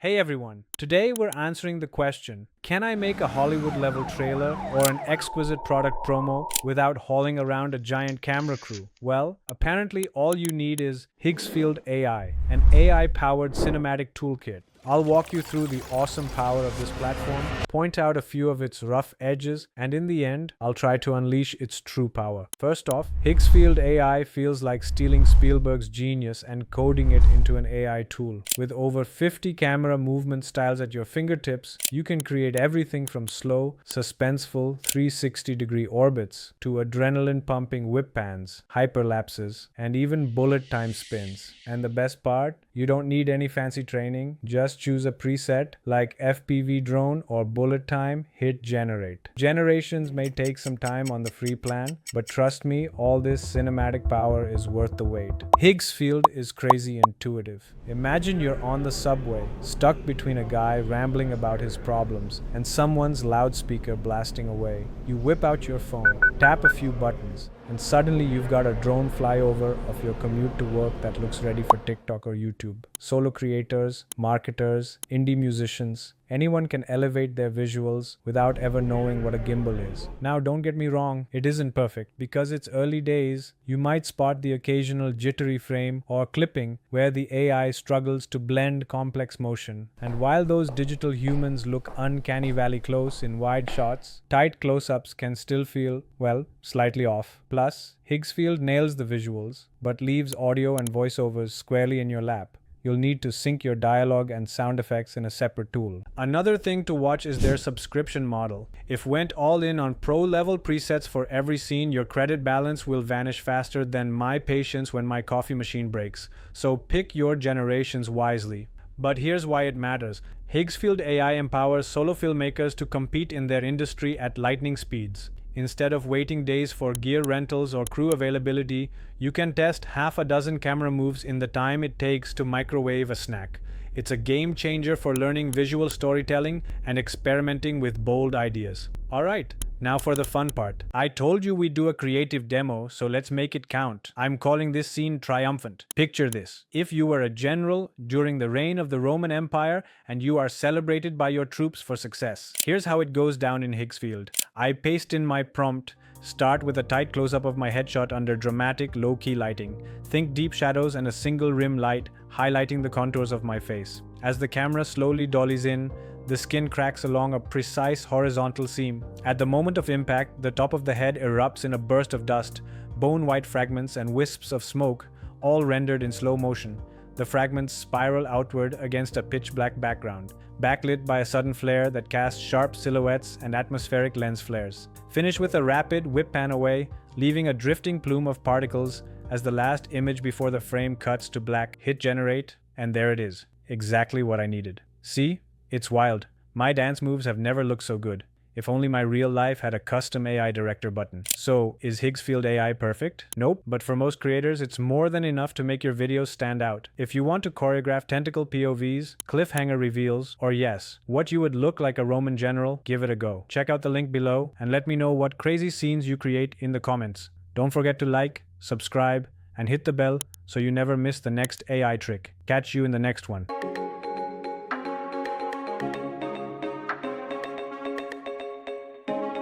Hey everyone, today we're answering the question, can I make a Hollywood level trailer or an exquisite product promo without hauling around a giant camera crew? Well, apparently all you need is Higgsfield AI, an AI powered cinematic toolkit. I'll walk you through the awesome power of this platform, point out a few of its rough edges, and in the end, I'll try to unleash its true power. First off, Higgsfield AI feels like stealing Spielberg's genius and coding it into an AI tool. With over 50 camera movement styles at your fingertips, you can create everything from slow, suspenseful 360-degree orbits to adrenaline-pumping whip pans, hyperlapses, and even bullet time spins. And the best part? You don't need any fancy training, just choose a preset like FPV drone or bullet time, hit generate. Generations may take some time on the free plan, but trust me, all this cinematic power is worth the wait. Higgsfield is crazy intuitive. Imagine you're on the subway, stuck between a guy rambling about his problems and someone's loudspeaker blasting away. You whip out your phone, tap a few buttons, and suddenly you've got a drone flyover of your commute to work that looks ready for TikTok or YouTube. Solo creators, marketers, indie musicians, anyone can elevate their visuals without ever knowing what a gimbal is. Now, don't get me wrong, it isn't perfect. Because it's early days, you might spot the occasional jittery frame or clipping where the AI struggles to blend complex motion. And while those digital humans look uncanny valley close in wide shots, tight close-ups can still feel, well, slightly off. Plus, Higgsfield nails the visuals, but leaves audio and voiceovers squarely in your lap. You'll need to sync your dialogue and sound effects in a separate tool. Another thing to watch is their subscription model. If went all in on pro-level presets for every scene, your credit balance will vanish faster than my patience when my coffee machine breaks. So pick your generations wisely. But here's why it matters. Higgsfield AI empowers solo filmmakers to compete in their industry at lightning speeds. Instead of waiting days for gear rentals or crew availability, you can test half a dozen camera moves in the time it takes to microwave a snack. It's a game changer for learning visual storytelling and experimenting with bold ideas. Alright, now for the fun part. I told you we'd do a creative demo, so let's make it count. I'm calling this scene triumphant. Picture this. If you were a general during the reign of the Roman Empire and you are celebrated by your troops for success. Here's how it goes down in Higgsfield. I paste in my prompt. Start with a tight close-up of my headshot under dramatic, low-key lighting. Think deep shadows and a single rim light highlighting the contours of my face. As the camera slowly dollies in, the skin cracks along a precise horizontal seam. At the moment of impact, the top of the head erupts in a burst of dust, bone-white fragments and wisps of smoke, all rendered in slow motion. The fragments spiral outward against a pitch-black background, backlit by a sudden flare that casts sharp silhouettes and atmospheric lens flares. Finish with a rapid whip pan away, leaving a drifting plume of particles as the last image before the frame cuts to black. Hit generate, and there it is. Exactly what I needed. See? It's wild. My dance moves have never looked so good. If only my real life had a custom AI director button. So, is Higgsfield AI perfect? Nope, but for most creators, it's more than enough to make your videos stand out. If you want to choreograph tentacle POVs, cliffhanger reveals, or yes, what you would look like a Roman general, give it a go. Check out the link below and let me know what crazy scenes you create in the comments. Don't forget to like, subscribe, and hit the bell so you never miss the next AI trick. Catch you in the next one.